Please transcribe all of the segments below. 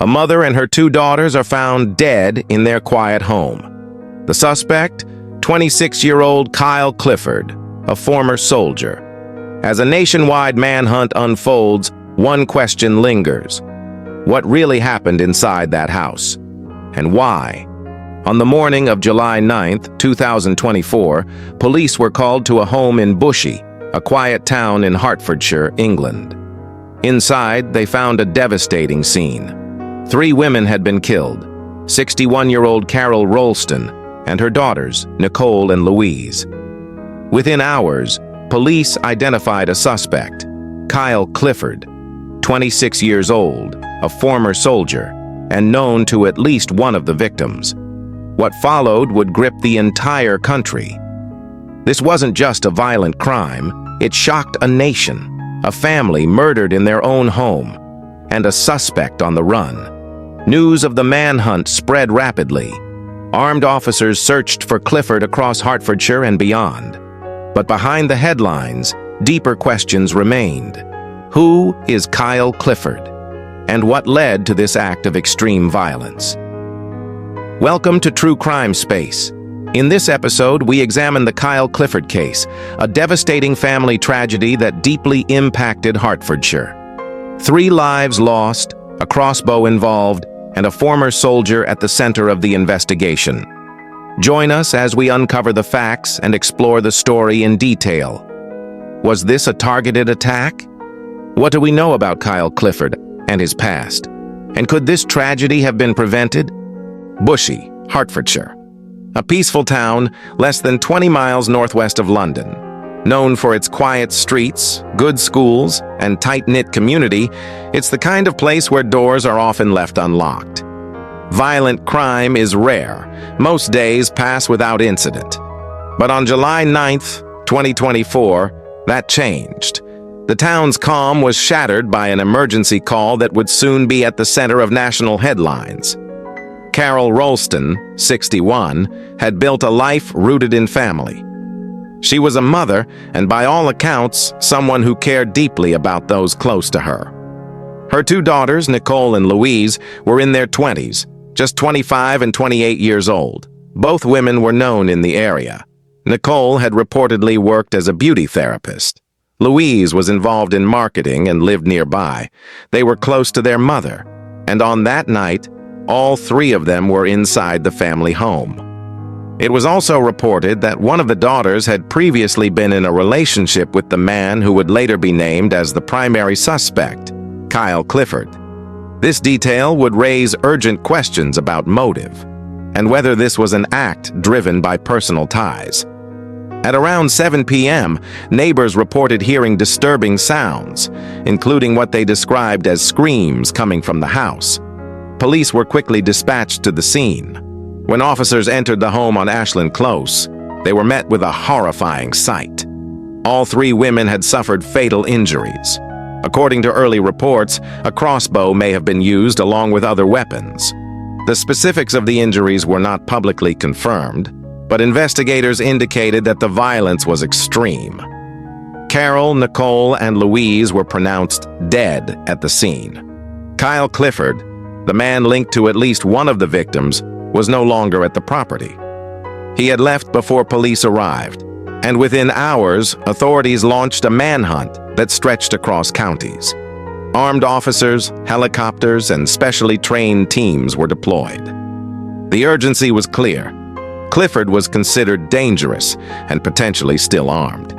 A mother and her two daughters are found dead in their quiet home. The suspect, 26-year-old Kyle Clifford, a former soldier. As a nationwide manhunt unfolds, one question lingers. What really happened inside that house? And why? On the morning of July 9th, 2024, police were called to a home in Bushey, a quiet town in Hertfordshire, England. Inside, they found a devastating scene. 3 women had been killed, 61-year-old Carol Rolston and her daughters, Nicole and Louise. Within hours, police identified a suspect, Kyle Clifford, 26 years old, a former soldier, and known to at least one of the victims. What followed would grip the entire country. This wasn't just a violent crime, it shocked a nation, a family murdered in their own home, and a suspect on the run. News of the manhunt spread rapidly. Armed officers searched for Clifford across Hertfordshire and beyond. But behind the headlines, deeper questions remained. Who is Kyle Clifford? And what led to this act of extreme violence? Welcome to True Crime Space. In this episode, we examine the Kyle Clifford case, a devastating family tragedy that deeply impacted Hertfordshire. 3 lives lost, a crossbow involved, and a former soldier at the center of the investigation. Join us as we uncover the facts and explore the story in detail. Was this a targeted attack? What do we know about Kyle Clifford and his past? And could this tragedy have been prevented? Bushey, Hertfordshire. A peaceful town less than 20 miles northwest of London. Known for its quiet streets, good schools, and tight-knit community, it's the kind of place where doors are often left unlocked. Violent crime is rare. Most days pass without incident. But on July 9th, 2024, that changed. The town's calm was shattered by an emergency call that would soon be at the center of national headlines. Carol Rolston, 61, had built a life rooted in family. She was a mother, and by all accounts, someone who cared deeply about those close to her. Her 2 daughters, Nicole and Louise, were in their 20s, just 25 and 28 years old. Both women were known in the area. Nicole had reportedly worked as a beauty therapist. Louise was involved in marketing and lived nearby. They were close to their mother, and on that night, all 3 of them were inside the family home. It was also reported that one of the daughters had previously been in a relationship with the man who would later be named as the primary suspect, Kyle Clifford. This detail would raise urgent questions about motive and whether this was an act driven by personal ties. At around 7 p.m., neighbors reported hearing disturbing sounds, including what they described as screams coming from the house. Police were quickly dispatched to the scene. When officers entered the home on Ashland Close, they were met with a horrifying sight. All 3 women had suffered fatal injuries. According to early reports, a crossbow may have been used along with other weapons. The specifics of the injuries were not publicly confirmed, but investigators indicated that the violence was extreme. Carol, Nicole, and Louise were pronounced dead at the scene. Kyle Clifford, the man linked to at least one of the victims, was no longer at the property. He had left before police arrived, and within hours, authorities launched a manhunt that stretched across counties. Armed officers, helicopters, and specially trained teams were deployed. The urgency was clear. Clifford was considered dangerous and potentially still armed.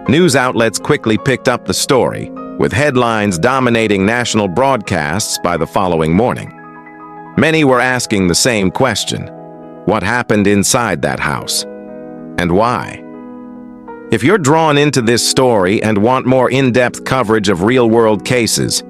News outlets quickly picked up the story, with headlines dominating national broadcasts by the following morning. Many were asking the same question: what happened inside that house? And why? If you're drawn into this story and want more in-depth coverage of real-world cases,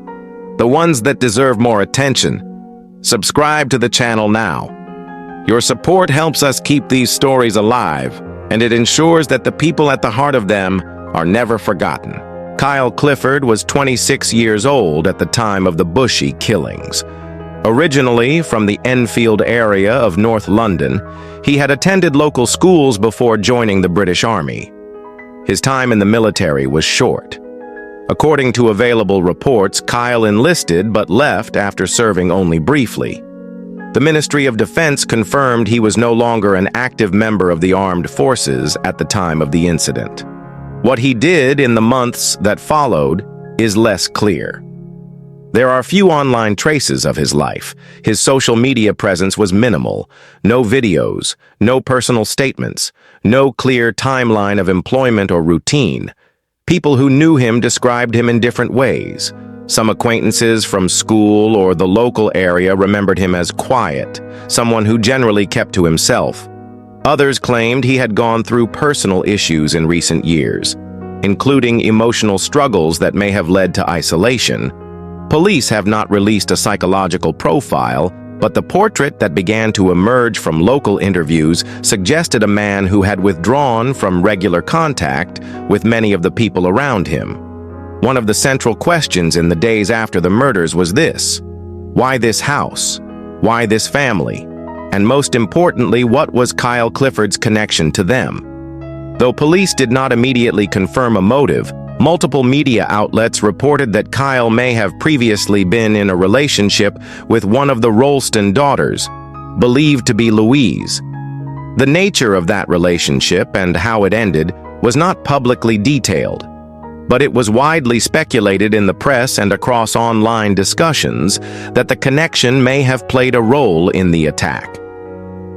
the ones that deserve more attention, subscribe to the channel now. Your support helps us keep these stories alive, and it ensures that the people at the heart of them are never forgotten. Kyle Clifford was 26 years old at the time of the Bushey killings. Originally from the Enfield area of North London, he had attended local schools before joining the British Army. His time in the military was short. According to available reports, Kyle enlisted but left after serving only briefly. The Ministry of Defense confirmed he was no longer an active member of the armed forces at the time of the incident. What he did in the months that followed is less clear. There are few online traces of his life. His social media presence was minimal. No videos, no personal statements, no clear timeline of employment or routine. People who knew him described him in different ways. Some acquaintances from school or the local area remembered him as quiet, someone who generally kept to himself. Others claimed he had gone through personal issues in recent years, including emotional struggles that may have led to isolation. Police have not released a psychological profile, but the portrait that began to emerge from local interviews suggested a man who had withdrawn from regular contact with many of the people around him. One of the central questions in the days after the murders was this: why this house? Why this family? And most importantly, what was Kyle Clifford's connection to them? Though police did not immediately confirm a motive, multiple media outlets reported that Kyle may have previously been in a relationship with one of the Rolston daughters, believed to be Louise. The nature of that relationship and how it ended was not publicly detailed, but it was widely speculated in the press and across online discussions that the connection may have played a role in the attack.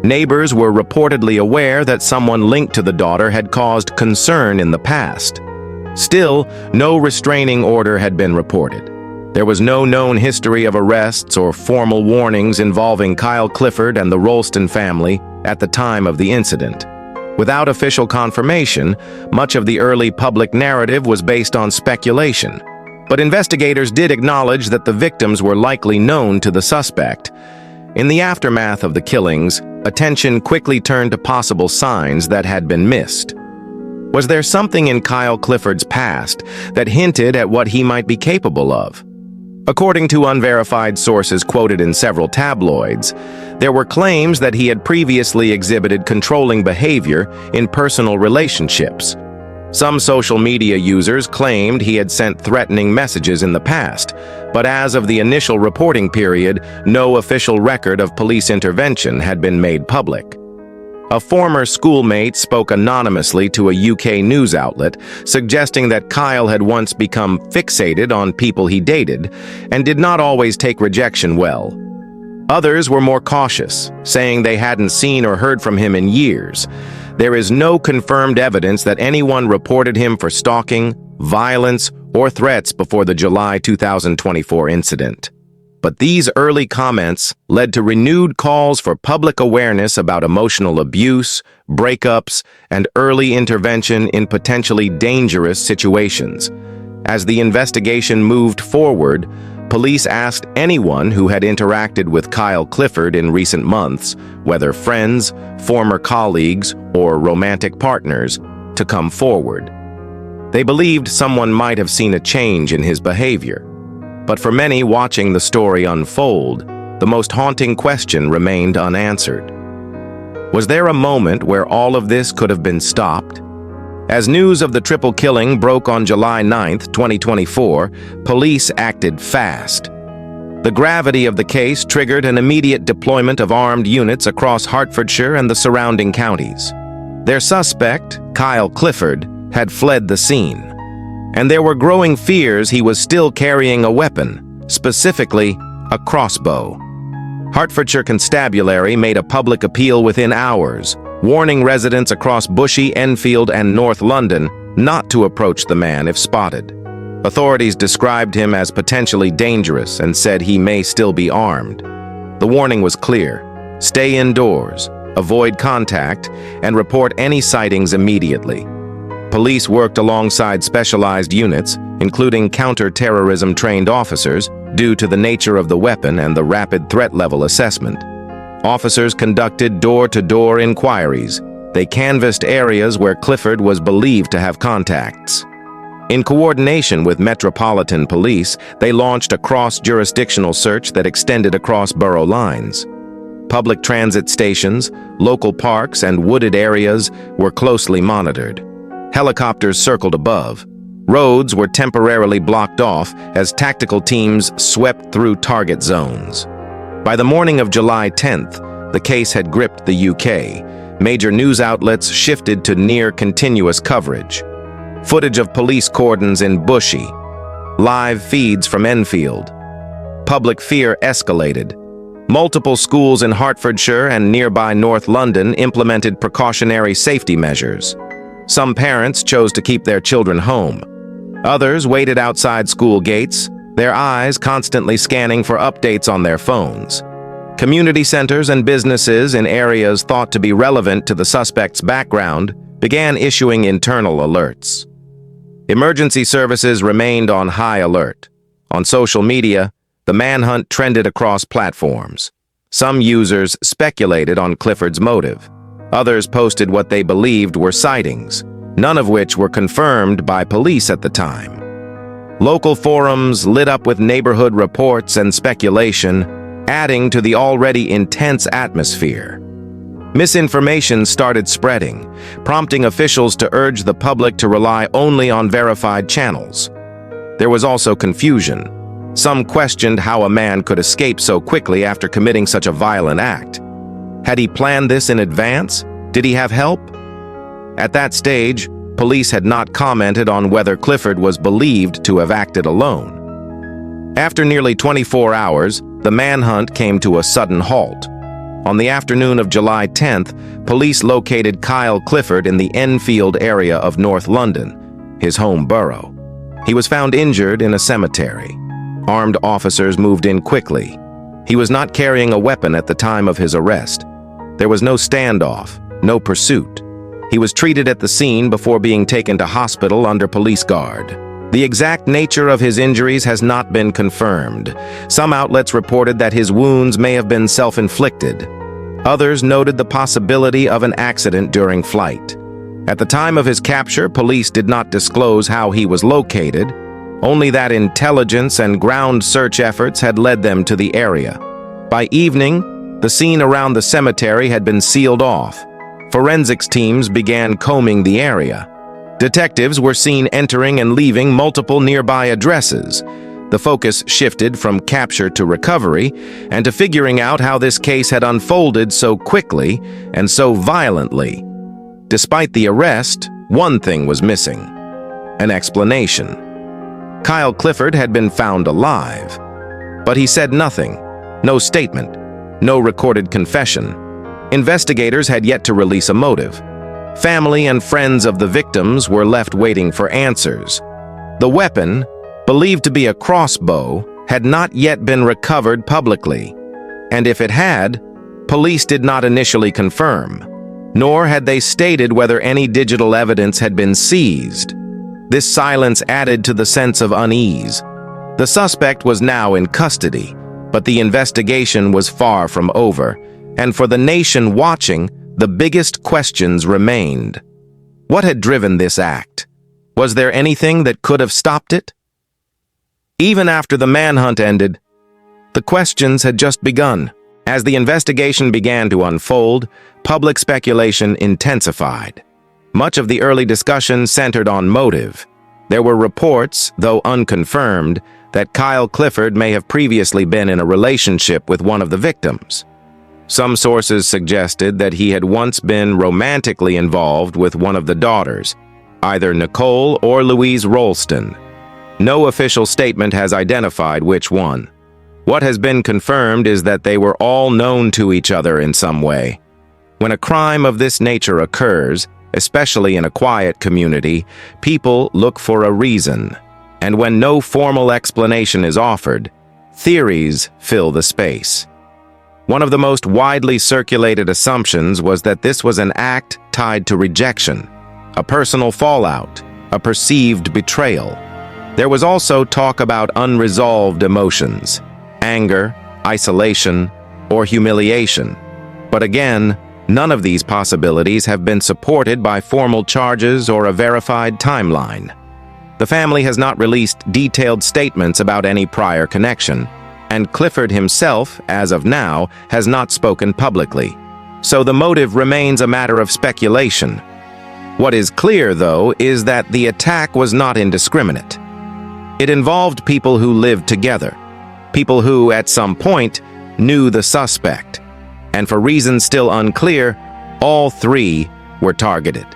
Neighbors were reportedly aware that someone linked to the daughter had caused concern in the past. Still, no restraining order had been reported. There was no known history of arrests or formal warnings involving Kyle Clifford and the Rolston family at the time of the incident. Without official confirmation, much of the early public narrative was based on speculation. But investigators did acknowledge that the victims were likely known to the suspect. In the aftermath of the killings, attention quickly turned to possible signs that had been missed. Was there something in Kyle Clifford's past that hinted at what he might be capable of? According to unverified sources quoted in several tabloids, there were claims that he had previously exhibited controlling behavior in personal relationships. Some social media users claimed he had sent threatening messages in the past, but as of the initial reporting period, no official record of police intervention had been made public. A former schoolmate spoke anonymously to a UK news outlet, suggesting that Kyle had once become fixated on people he dated and did not always take rejection well. Others were more cautious, saying they hadn't seen or heard from him in years. There is no confirmed evidence that anyone reported him for stalking, violence, or threats before the July 2024 incident. But these early comments led to renewed calls for public awareness about emotional abuse, breakups, and early intervention in potentially dangerous situations. As the investigation moved forward, police asked anyone who had interacted with Kyle Clifford in recent months, whether friends, former colleagues, or romantic partners, to come forward. They believed someone might have seen a change in his behavior. But for many watching the story unfold, the most haunting question remained unanswered. Was there a moment where all of this could have been stopped? As news of the triple killing broke on July 9, 2024, police acted fast. The gravity of the case triggered an immediate deployment of armed units across Hertfordshire and the surrounding counties. Their suspect, Kyle Clifford, had fled the scene, and there were growing fears he was still carrying a weapon, specifically a crossbow. Hertfordshire Constabulary made a public appeal within hours, warning residents across Bushey, Enfield, and North London not to approach the man if spotted. Authorities described him as potentially dangerous and said he may still be armed. The warning was clear: stay indoors, avoid contact, and report any sightings immediately. Police worked alongside specialized units, including counter-terrorism trained officers, due to the nature of the weapon and the rapid threat level assessment. Officers conducted door-to-door inquiries. They canvassed areas where Clifford was believed to have contacts. In coordination with Metropolitan Police, they launched a cross-jurisdictional search that extended across borough lines. Public transit stations, local parks, and wooded areas were closely monitored. Helicopters circled above. Roads were temporarily blocked off as tactical teams swept through target zones. By the morning of July 10th, the case had gripped the UK. Major news outlets shifted to near-continuous coverage. Footage of police cordons in Bushey, live feeds from Enfield. Public fear escalated. Multiple schools in Hertfordshire and nearby North London implemented precautionary safety measures. Some parents chose to keep their children home. Others waited outside school gates, their eyes constantly scanning for updates on their phones. Community centers and businesses in areas thought to be relevant to the suspect's background began issuing internal alerts. Emergency services remained on high alert. On social media, the manhunt trended across platforms. Some users speculated on Clifford's motive. Others posted what they believed were sightings, none of which were confirmed by police at the time. Local forums lit up with neighborhood reports and speculation, adding to the already intense atmosphere. Misinformation started spreading, prompting officials to urge the public to rely only on verified channels. There was also confusion. Some questioned how a man could escape so quickly after committing such a violent act. Had he planned this in advance? Did he have help? At that stage, police had not commented on whether Clifford was believed to have acted alone. After nearly 24 hours, the manhunt came to a sudden halt. On the afternoon of July 10th, police located Kyle Clifford in the Enfield area of North London, his home borough. He was found injured in a cemetery. Armed officers moved in quickly. He was not carrying a weapon at the time of his arrest. There was no standoff, no pursuit. He was treated at the scene before being taken to hospital under police guard. The exact nature of his injuries has not been confirmed. Some outlets reported that his wounds may have been self-inflicted. Others noted the possibility of an accident during flight. At the time of his capture, police did not disclose how he was located, only that intelligence and ground search efforts had led them to the area. By evening, the scene around the cemetery had been sealed off. Forensics teams began combing the area. Detectives were seen entering and leaving multiple nearby addresses. The focus shifted from capture to recovery and to figuring out how this case had unfolded so quickly and so violently. Despite the arrest, one thing was missing: an explanation. Kyle Clifford had been found alive, but he said nothing, no statement, no recorded confession. Investigators had yet to release a motive. Family and friends of the victims were left waiting for answers. The weapon, believed to be a crossbow, had not yet been recovered publicly, and if it had, police did not initially confirm, nor had they stated whether any digital evidence had been seized. This silence added to the sense of unease. The suspect was now in custody, but the investigation was far from over, and for the nation watching, the biggest questions remained. What had driven this act? Was there anything that could have stopped it? Even after the manhunt ended, the questions had just begun. As the investigation began to unfold, public speculation intensified. Much of the early discussion centered on motive. There were reports, though unconfirmed, that Kyle Clifford may have previously been in a relationship with one of the victims. Some sources suggested that he had once been romantically involved with one of the daughters, either Nicole or Louise Rolston. No official statement has identified which one. What has been confirmed is that they were all known to each other in some way. When a crime of this nature occurs, especially in a quiet community, people look for a reason, and when no formal explanation is offered, theories fill the space. One of the most widely circulated assumptions was that this was an act tied to rejection, a personal fallout, a perceived betrayal. There was also talk about unresolved emotions, anger, isolation, or humiliation. But again, none of these possibilities have been supported by formal charges or a verified timeline. The family has not released detailed statements about any prior connection, and Clifford himself, as of now, has not spoken publicly. So the motive remains a matter of speculation. What is clear, though, is that the attack was not indiscriminate. It involved people who lived together, people who, at some point, knew the suspect, and for reasons still unclear, all three were targeted.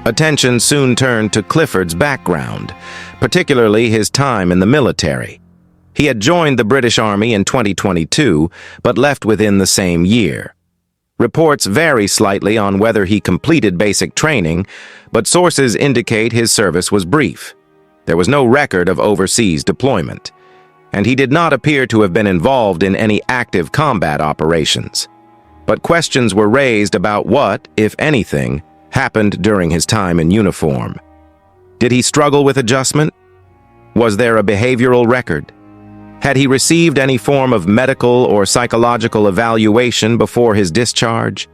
Attention soon turned to Clifford's background, particularly his time in the military. He had joined the British Army in 2022, but left within the same year. Reports vary slightly on whether he completed basic training, but sources indicate his service was brief. There was no record of overseas deployment, and he did not appear to have been involved in any active combat operations. But questions were raised about what, if anything, happened during his time in uniform. Did he struggle with adjustment? Was there a behavioral record? Had he received any form of medical or psychological evaluation before his discharge?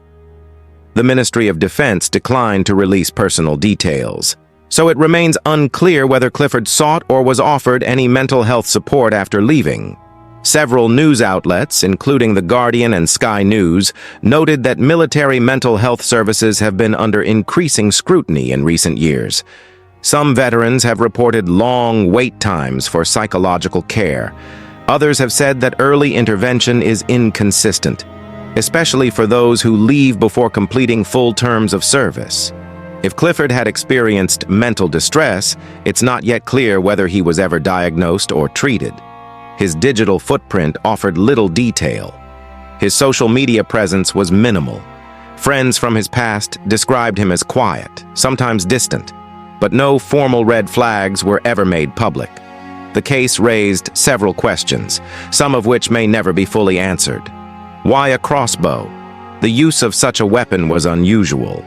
The Ministry of Defense declined to release personal details, so it remains unclear whether Clifford sought or was offered any mental health support after leaving. Several news outlets, including The Guardian and Sky News, noted that military mental health services have been under increasing scrutiny in recent years. Some veterans have reported long wait times for psychological care. Others have said that early intervention is inconsistent, especially for those who leave before completing full terms of service. If Clifford had experienced mental distress, it's not yet clear whether he was ever diagnosed or treated. His digital footprint offered little detail. His social media presence was minimal. Friends from his past described him as quiet, sometimes distant, but no formal red flags were ever made public. The case raised several questions, some of which may never be fully answered. Why a crossbow? The use of such a weapon was unusual.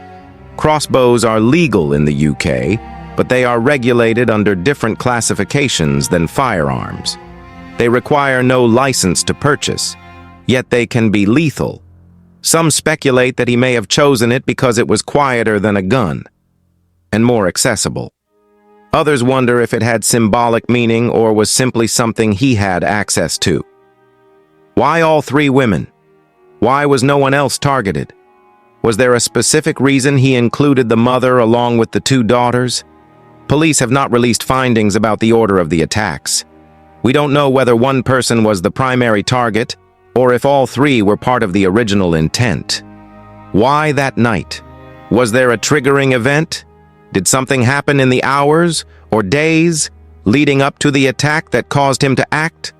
Crossbows are legal in the UK, but they are regulated under different classifications than firearms. They require no license to purchase, yet they can be lethal. Some speculate that he may have chosen it because it was quieter than a gun and more accessible. Others wonder if it had symbolic meaning or was simply something he had access to. Why all three women? Why was no one else targeted? Was there a specific reason he included the mother along with the two daughters? Police have not released findings about the order of the attacks. We don't know whether one person was the primary target or if all three were part of the original intent. Why that night? Was there a triggering event? Did something happen in the hours or days leading up to the attack that caused him to act?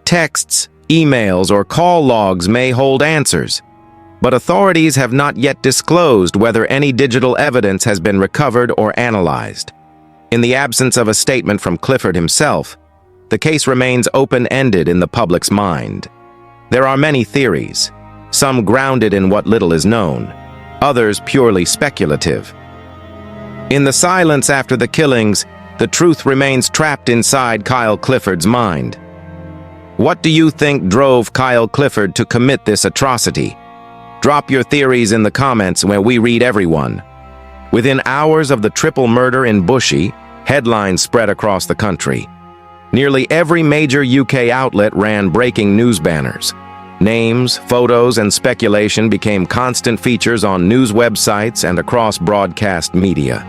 Texts, emails, or call logs may hold answers, but authorities have not yet disclosed whether any digital evidence has been recovered or analyzed. In the absence of a statement from Clifford himself, the case remains open-ended in the public's mind. There are many theories, some grounded in what little is known, others purely speculative. In the silence after the killings, the truth remains trapped inside Kyle Clifford's mind. What do you think drove Kyle Clifford to commit this atrocity? Drop your theories in the comments where we read everyone. Within hours of the triple murder in Bushey, headlines spread across the country. Nearly every major UK outlet ran breaking news banners. Names, photos, and speculation became constant features on news websites and across broadcast media.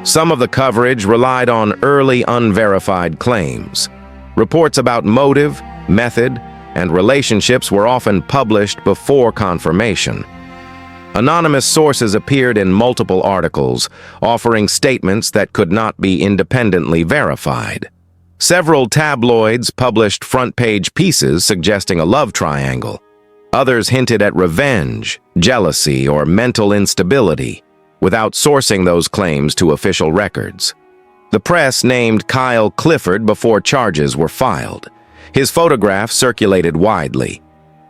Some of the coverage relied on early unverified claims. Reports about motive, method, and relationships were often published before confirmation. Anonymous sources appeared in multiple articles, offering statements that could not be independently verified. Several tabloids published front-page pieces suggesting a love triangle. Others hinted at revenge, jealousy, or mental instability, without sourcing those claims to official records. The press named Kyle Clifford before charges were filed. His photograph circulated widely.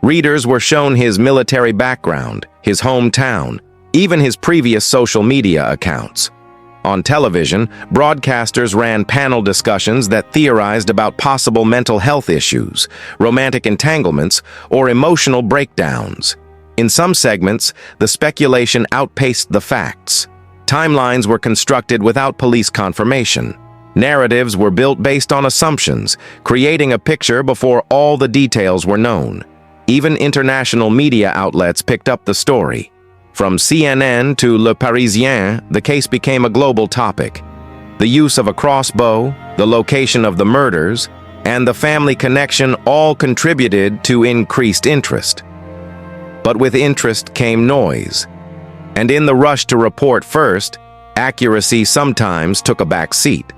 Readers were shown his military background, his hometown, even his previous social media accounts. On television, broadcasters ran panel discussions that theorized about possible mental health issues, romantic entanglements, or emotional breakdowns. In some segments, the speculation outpaced the facts. Timelines were constructed without police confirmation. Narratives were built based on assumptions, creating a picture before all the details were known. Even international media outlets picked up the story. From CNN to Le Parisien, the case became a global topic. The use of a crossbow, the location of the murders, and the family connection all contributed to increased interest. But with interest came noise. And in the rush to report first, accuracy sometimes took a back seat.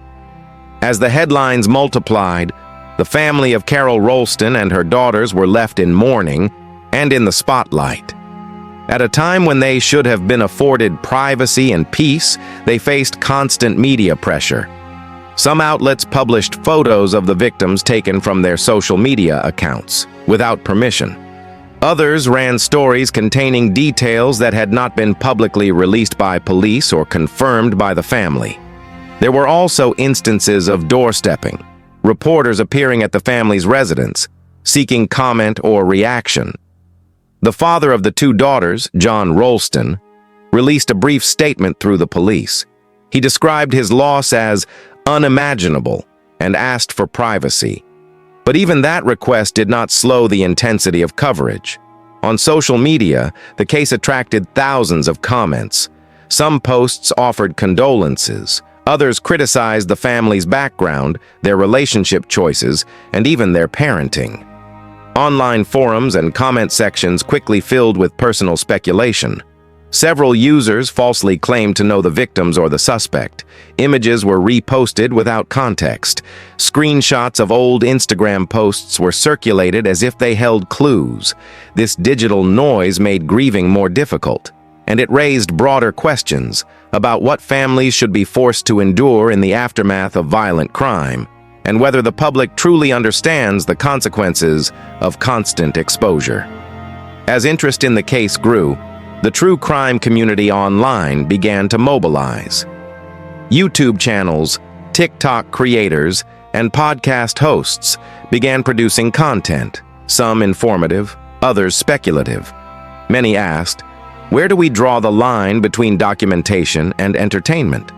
As the headlines multiplied, the family of Carol Rolston and her daughters were left in mourning and in the spotlight. At a time when they should have been afforded privacy and peace, they faced constant media pressure. Some outlets published photos of the victims taken from their social media accounts, without permission. Others ran stories containing details that had not been publicly released by police or confirmed by the family. There were also instances of doorstepping, reporters appearing at the family's residence, seeking comment or reaction. The father of the two daughters, John Rolston, released a brief statement through the police. He described his loss as unimaginable and asked for privacy. But even that request did not slow the intensity of coverage. On social media, the case attracted thousands of comments. Some posts offered condolences. Others criticized the family's background, their relationship choices, and even their parenting. Online forums and comment sections quickly filled with personal speculation. Several users falsely claimed to know the victims or the suspect. Images were reposted without context. Screenshots of old Instagram posts were circulated as if they held clues. This digital noise made grieving more difficult, and it raised broader questions about what families should be forced to endure in the aftermath of violent crime, and whether the public truly understands the consequences of constant exposure. As interest in the case grew, the true crime community online began to mobilize. YouTube channels, TikTok creators, and podcast hosts began producing content, some informative, others speculative. Many asked, where do we draw the line between documentation and entertainment?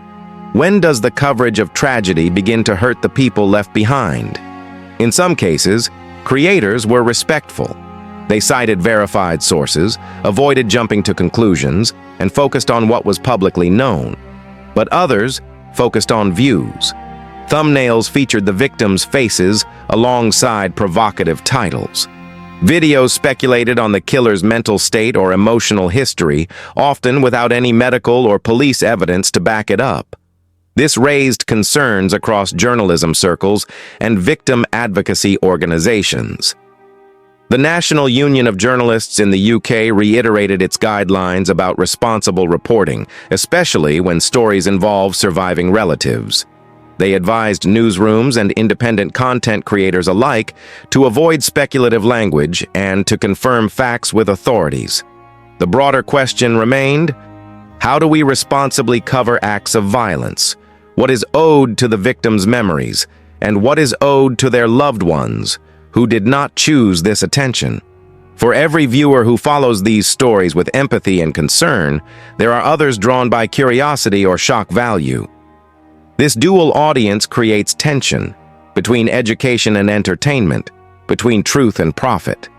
When does the coverage of tragedy begin to hurt the people left behind? In some cases, creators were respectful. They cited verified sources, avoided jumping to conclusions, and focused on what was publicly known. But others focused on views. Thumbnails featured the victims' faces alongside provocative titles. Videos speculated on the killer's mental state or emotional history, often without any medical or police evidence to back it up. This raised concerns across journalism circles and victim advocacy organizations. The National Union of Journalists in the UK reiterated its guidelines about responsible reporting, especially when stories involve surviving relatives. They advised newsrooms and independent content creators alike to avoid speculative language and to confirm facts with authorities. The broader question remained, how do we responsibly cover acts of violence? What is owed to the victims' memories, and what is owed to their loved ones who did not choose this attention? For every viewer who follows these stories with empathy and concern, there are others drawn by curiosity or shock value. This dual audience creates tension between education and entertainment, between truth and profit.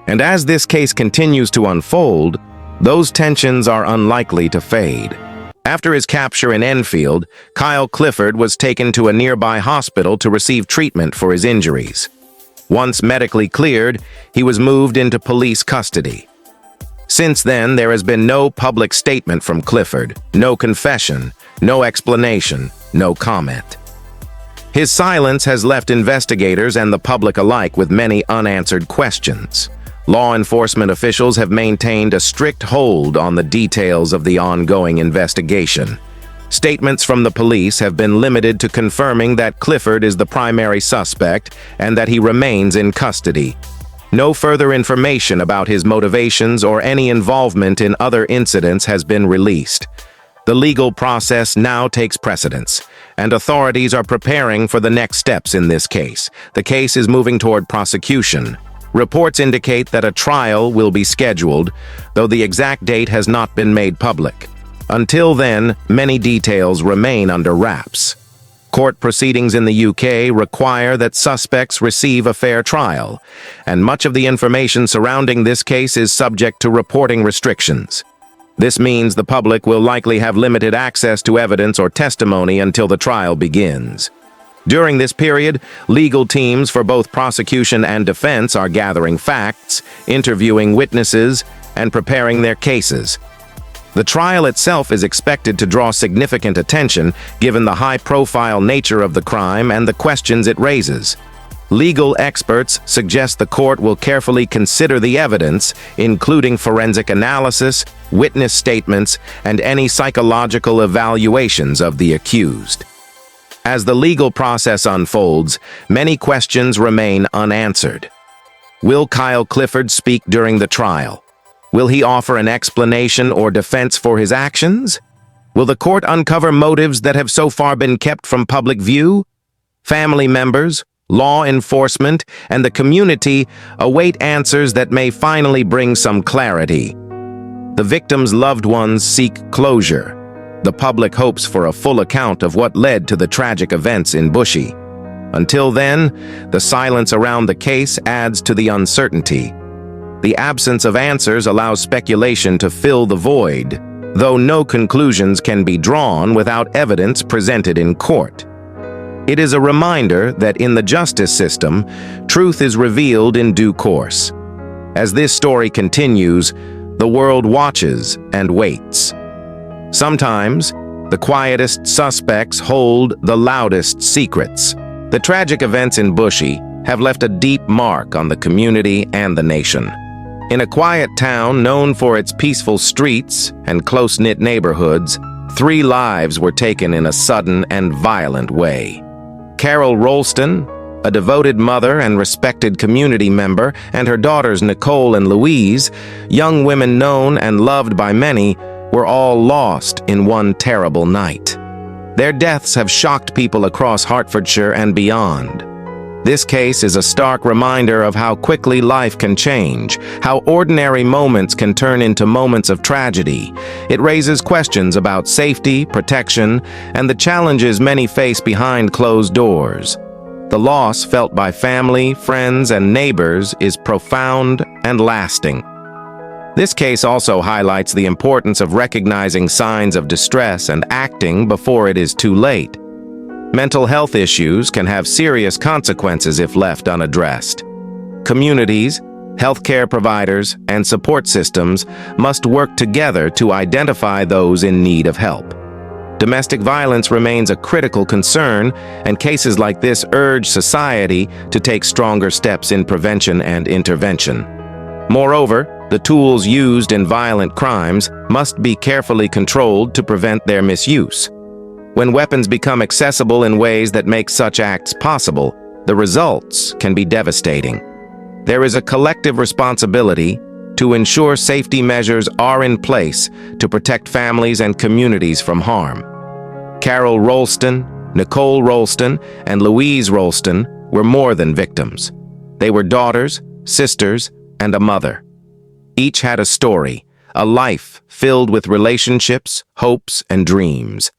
And as this case continues to unfold, those tensions are unlikely to fade. After his capture in Enfield, Kyle Clifford was taken to a nearby hospital to receive treatment for his injuries. Once medically cleared, he was moved into police custody. Since then, there has been no public statement from Clifford, no confession, no explanation, no comment. His silence has left investigators and the public alike with many unanswered questions. Law enforcement officials have maintained a strict hold on the details of the ongoing investigation. Statements from the police have been limited to confirming that Clifford is the primary suspect and that he remains in custody. No further information about his motivations or any involvement in other incidents has been released. The legal process now takes precedence, and authorities are preparing for the next steps in this case. The case is moving toward prosecution. Reports indicate that a trial will be scheduled, though the exact date has not been made public. Until then, many details remain under wraps. Court proceedings in the UK require that suspects receive a fair trial, and much of the information surrounding this case is subject to reporting restrictions. This means the public will likely have limited access to evidence or testimony until the trial begins. During this period, legal teams for both prosecution and defense are gathering facts, interviewing witnesses, and preparing their cases. The trial itself is expected to draw significant attention given the high-profile nature of the crime and the questions it raises. Legal experts suggest the court will carefully consider the evidence, including forensic analysis, witness statements, and any psychological evaluations of the accused. As the legal process unfolds, many questions remain unanswered. Will Kyle Clifford speak during the trial? Will he offer an explanation or defense for his actions? Will the court uncover motives that have so far been kept from public view? Family members, law enforcement, and the community await answers that may finally bring some clarity. The victim's loved ones seek closure. The public hopes for a full account of what led to the tragic events in Bushey. Until then, the silence around the case adds to the uncertainty. The absence of answers allows speculation to fill the void, though no conclusions can be drawn without evidence presented in court. It is a reminder that in the justice system, truth is revealed in due course. As this story continues, the world watches and waits. Sometimes, the quietest suspects hold the loudest secrets. The tragic events in Bushey have left a deep mark on the community and the nation. In a quiet town known for its peaceful streets and close-knit neighborhoods, 3 lives were taken in a sudden and violent way. Carol Rolston, a devoted mother and respected community member, and her daughters Nicole and Louise, young women known and loved by many, were all lost in one terrible night. Their deaths have shocked people across Hertfordshire and beyond. This case is a stark reminder of how quickly life can change, how ordinary moments can turn into moments of tragedy. It raises questions about safety, protection, and the challenges many face behind closed doors. The loss felt by family, friends, and neighbors is profound and lasting. This case also highlights the importance of recognizing signs of distress and acting before it is too late. Mental health issues can have serious consequences if left unaddressed. Communities, healthcare providers, and support systems must work together to identify those in need of help. Domestic violence remains a critical concern, and cases like this urge society to take stronger steps in prevention and intervention. Moreover, the tools used in violent crimes must be carefully controlled to prevent their misuse. When weapons become accessible in ways that make such acts possible, the results can be devastating. There is a collective responsibility to ensure safety measures are in place to protect families and communities from harm. Carol Rolston, Nicole Rolston, and Louise Rolston were more than victims. They were daughters, sisters, and a mother. Each had a story, a life filled with relationships, hopes, and dreams.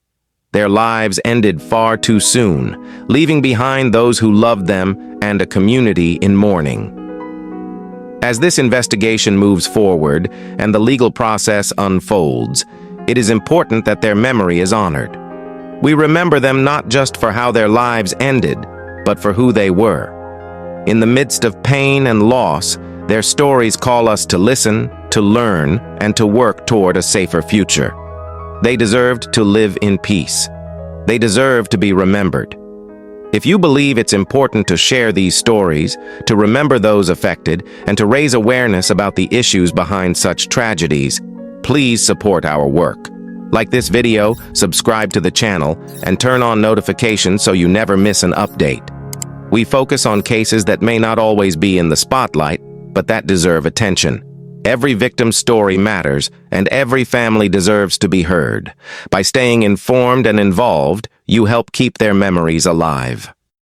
Their lives ended far too soon, leaving behind those who loved them and a community in mourning. As this investigation moves forward and the legal process unfolds, it is important that their memory is honored. We remember them not just for how their lives ended, but for who they were. In the midst of pain and loss, their stories call us to listen, to learn, and to work toward a safer future. They deserved to live in peace. They deserve to be remembered. If you believe it's important to share these stories, to remember those affected, and to raise awareness about the issues behind such tragedies, please support our work. Like this video, subscribe to the channel, and turn on notifications so you never miss an update. We focus on cases that may not always be in the spotlight, but that deserve attention. Every victim's story matters, and every family deserves to be heard. By staying informed and involved, you help keep their memories alive.